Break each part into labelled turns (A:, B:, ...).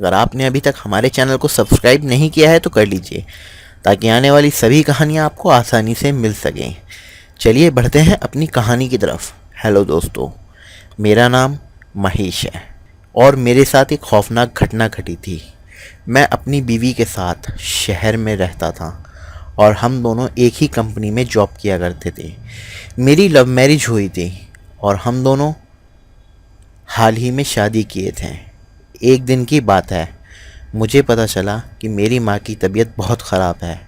A: अगर आपने अभी तक हमारे चैनल को सब्सक्राइब नहीं किया है तो कर लीजिए, ताकि आने वाली सभी कहानियाँ आपको आसानी से मिल सकें। चलिए बढ़ते हैं अपनी कहानी की तरफ। हेलो दोस्तों, मेरा नाम महेश है और मेरे साथ एक खौफनाक घटना घटी थी। मैं अपनी बीवी के साथ शहर में रहता था और हम दोनों एक ही कंपनी में जॉब किया करते थे। मेरी लव मैरिज हुई थी और हम दोनों हाल ही में शादी किए थे। एक दिन की बात है, मुझे पता चला कि मेरी माँ की तबीयत बहुत ख़राब है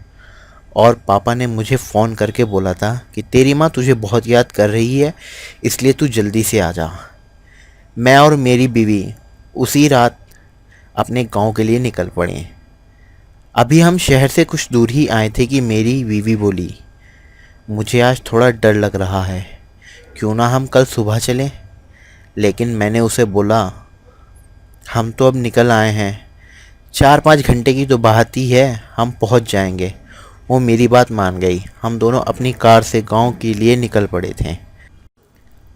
A: और पापा ने मुझे फ़ोन करके बोला था कि तेरी माँ तुझे बहुत याद कर रही है, इसलिए तू जल्दी से आ जा। मैं और मेरी बीवी उसी रात अपने गांव के लिए निकल पड़े। अभी हम शहर से कुछ दूर ही आए थे कि मेरी बीवी बोली, मुझे आज थोड़ा डर लग रहा है, क्यों ना हम कल सुबह चलें। लेकिन मैंने उसे बोला, हम तो अब निकल आए हैं, 4-5 घंटे की तो बात ही है, हम पहुंच जाएंगे। वो मेरी बात मान गई। हम दोनों अपनी कार से गांव के लिए निकल पड़े थे।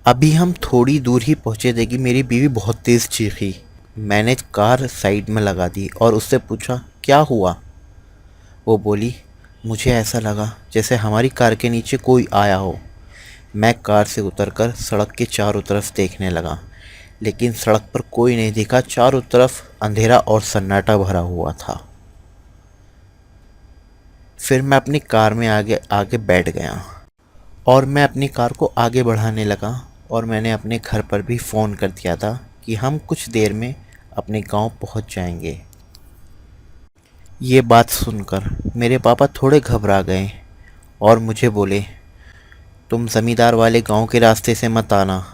A: अभी हम थोड़ी दूर ही पहुंचे थे कि मेरी बीवी बहुत तेज़ चीखी। मैंने कार साइड में लगा दी और उससे पूछा, क्या हुआ। वो बोली, मुझे ऐसा लगा जैसे हमारी कार के नीचे कोई आया हो। मैं कार से उतरकर सड़क के चारों तरफ देखने लगा, लेकिन सड़क पर कोई नहीं दिखा। चारों तरफ अंधेरा और सन्नाटा भरा हुआ था। फिर मैं अपनी कार में आगे आगे बैठ गया और मैं अपनी कार को आगे बढ़ाने लगा और मैंने अपने घर पर भी फ़ोन कर दिया था कि हम कुछ देर में अपने गांव पहुंच जाएंगे। ये बात सुनकर मेरे पापा थोड़े घबरा गए और मुझे बोले, तुम ज़मींदार वाले गांव के रास्ते से मत आना,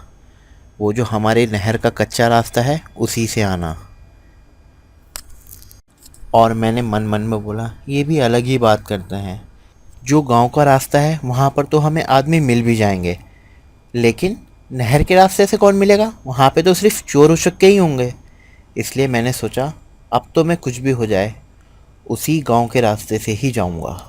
A: वो जो हमारे नहर का कच्चा रास्ता है उसी से आना। और मैंने मन मन में बोला, ये भी अलग ही बात करते हैं, जो गांव का रास्ता है वहाँ पर तो हमें आदमी मिल भी जाएंगे, लेकिन नहर के रास्ते से कौन मिलेगा, वहाँ पे तो सिर्फ चोर उचक्के ही होंगे। इसलिए मैंने सोचा, अब तो मैं कुछ भी हो जाए उसी गांव के रास्ते से ही जाऊंगा।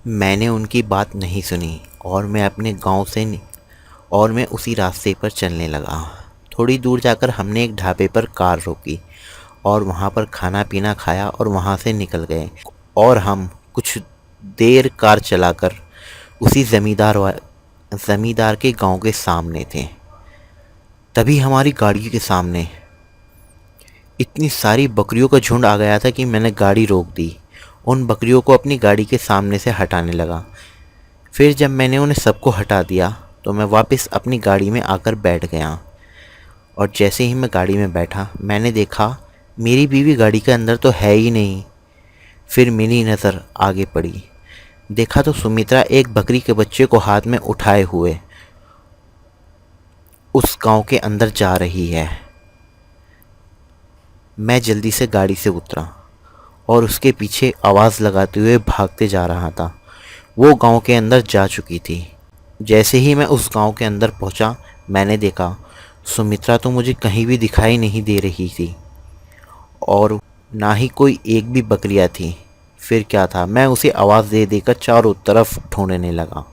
A: मैंने उनकी बात नहीं सुनी और मैं अपने गांव से और मैं उसी रास्ते पर चलने लगा। थोड़ी दूर जाकर हमने एक ढाबे पर कार रोकी और वहाँ पर खाना पीना खाया और वहाँ से निकल गए। और हम कुछ देर कार चलाकर उसी ज़मींदार के गांव के सामने थे। तभी हमारी गाड़ी के सामने इतनी सारी बकरियों का झुंड आ गया था कि मैंने गाड़ी रोक दी। उन बकरियों को अपनी गाड़ी के सामने से हटाने लगा। फिर जब मैंने उन्हें सबको हटा दिया तो मैं वापस अपनी गाड़ी में आकर बैठ गया। और जैसे ही मैं गाड़ी में बैठा, मैंने देखा मेरी बीवी गाड़ी के अंदर तो है ही नहीं। फिर मेरी नज़र आगे पड़ी, देखा तो सुमित्रा एक बकरी के बच्चे को हाथ में उठाए हुए उस गांव के अंदर जा रही है। मैं जल्दी से गाड़ी से उतरा और उसके पीछे आवाज़ लगाते हुए भागते जा रहा था। वो गांव के अंदर जा चुकी थी। जैसे ही मैं उस गांव के अंदर पहुंचा, मैंने देखा सुमित्रा तो मुझे कहीं भी दिखाई नहीं दे रही थी और ना ही कोई एक भी बकरियां थी। फिर क्या था, मैं उसे आवाज़ दे देकर चारों तरफ ढूंढने लगा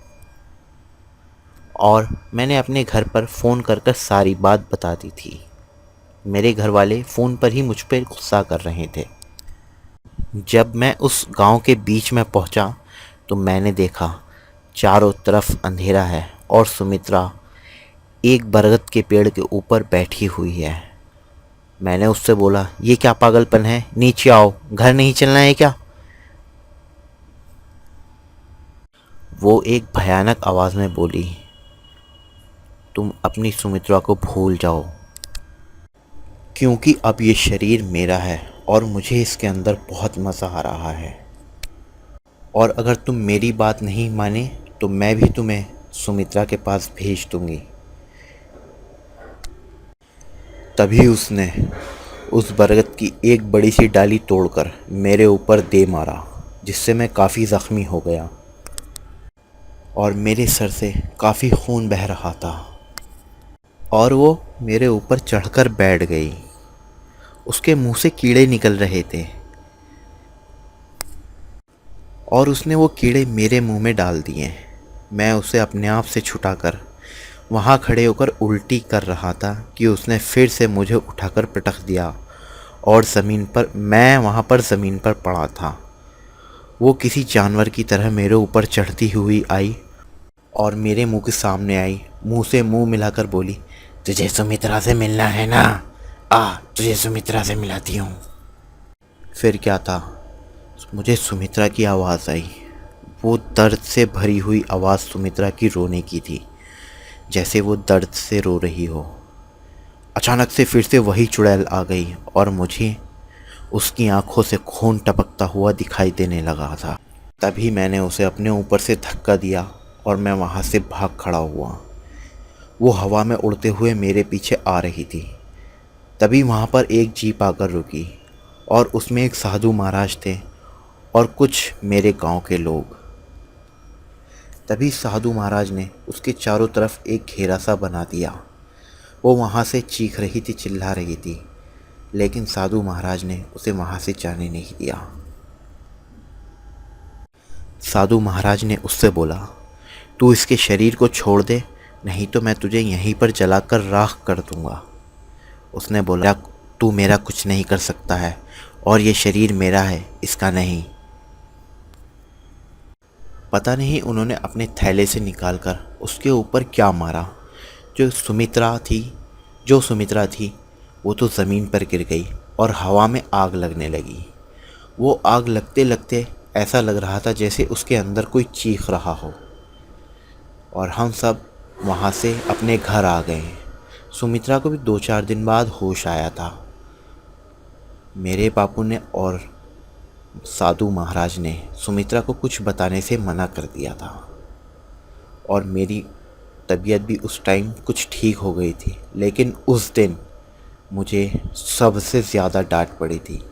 A: और मैंने अपने घर पर फ़ोन कर कर सारी बात बता दी थी। मेरे घर वाले फ़ोन पर ही मुझ पर गुस्सा कर रहे थे। जब मैं उस गांव के बीच में पहुंचा तो मैंने देखा चारों तरफ अंधेरा है और सुमित्रा एक बरगद के पेड़ के ऊपर बैठी हुई है। मैंने उससे बोला, ये क्या पागलपन है, नीचे आओ, घर नहीं चलना है क्या। वो एक भयानक आवाज़ में बोली, तुम अपनी सुमित्रा को भूल जाओ, क्योंकि अब ये शरीर मेरा है और मुझे इसके अंदर बहुत मज़ा आ रहा है। और अगर तुम मेरी बात नहीं माने तो मैं भी तुम्हें सुमित्रा के पास भेज दूंगी। तभी उसने उस बरगद की एक बड़ी सी डाली तोड़कर मेरे ऊपर दे मारा, जिससे मैं काफ़ी ज़ख्मी हो गया और मेरे सर से काफ़ी खून बह रहा था। और वो मेरे ऊपर चढ़कर बैठ गई। उसके मुंह से कीड़े निकल रहे थे और उसने वो कीड़े मेरे मुंह में डाल दिए। मैं उसे अपने आप से छुटाकर वहाँ खड़े होकर उल्टी कर रहा था कि उसने फिर से मुझे उठाकर पटक दिया और मैं वहाँ पर ज़मीन पर पड़ा था। वो किसी जानवर की तरह मेरे ऊपर चढ़ती हुई आई और मेरे मुंह के सामने आई, मुंह से मुंह मिलाकर बोली, तुझे सुमित्रा से मिलना है ना, आ तुझे सुमित्रा से मिलाती हूँ। फिर क्या था, मुझे सुमित्रा की आवाज़ आई। वो दर्द से भरी हुई आवाज़ सुमित्रा की रोने की थी, जैसे वो दर्द से रो रही हो। अचानक से फिर से वही चुड़ैल आ गई और मुझे उसकी आंखों से खून टपकता हुआ दिखाई देने लगा था। तभी मैंने उसे अपने ऊपर से धक्का दिया और मैं वहाँ से भाग खड़ा हुआ। वो हवा में उड़ते हुए मेरे पीछे आ रही थी। तभी वहाँ पर एक जीप आकर रुकी और उसमें एक साधु महाराज थे और कुछ मेरे गांव के लोग। तभी साधु महाराज ने उसके चारों तरफ एक घेरा सा बना दिया। वो वहाँ से चीख रही थी, चिल्ला रही थी, लेकिन साधु महाराज ने उसे वहाँ से जाने नहीं दिया। साधु महाराज ने उससे बोला, तू इसके शरीर को छोड़ दे, नहीं तो मैं तुझे यहीं पर जलाकर राख कर दूंगा। उसने बोला, तू मेरा कुछ नहीं कर सकता है और ये शरीर मेरा है, इसका नहीं। पता नहीं उन्होंने अपने थैले से निकालकर उसके ऊपर क्या मारा। जो सुमित्रा थी वो तो ज़मीन पर गिर गई और हवा में आग लगने लगी। वो आग लगते लगते ऐसा लग रहा था जैसे उसके अंदर कोई चीख रहा हो। और हम सब वहाँ से अपने घर आ गए। सुमित्रा को भी 2-4 दिन बाद होश आया था। मेरे बापू ने और साधु महाराज ने सुमित्रा को कुछ बताने से मना कर दिया था और मेरी तबीयत भी उस टाइम कुछ ठीक हो गई थी। लेकिन उस दिन मुझे सबसे ज़्यादा डांट पड़ी थी,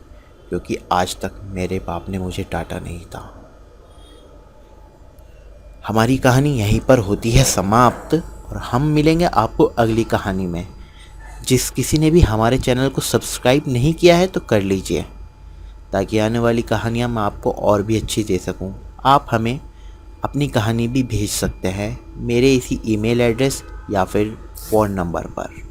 A: क्योंकि आज तक मेरे बाप ने मुझे डांटा नहीं था। हमारी कहानी यहीं पर होती है समाप्त और हम मिलेंगे आपको अगली कहानी में। जिस किसी ने भी हमारे चैनल को सब्सक्राइब नहीं किया है तो कर लीजिए, ताकि आने वाली कहानियाँ मैं आपको और भी अच्छी दे सकूँ। आप हमें अपनी कहानी भी भेज सकते हैं मेरे इसी ईमेल एड्रेस या फिर फ़ोन नंबर पर।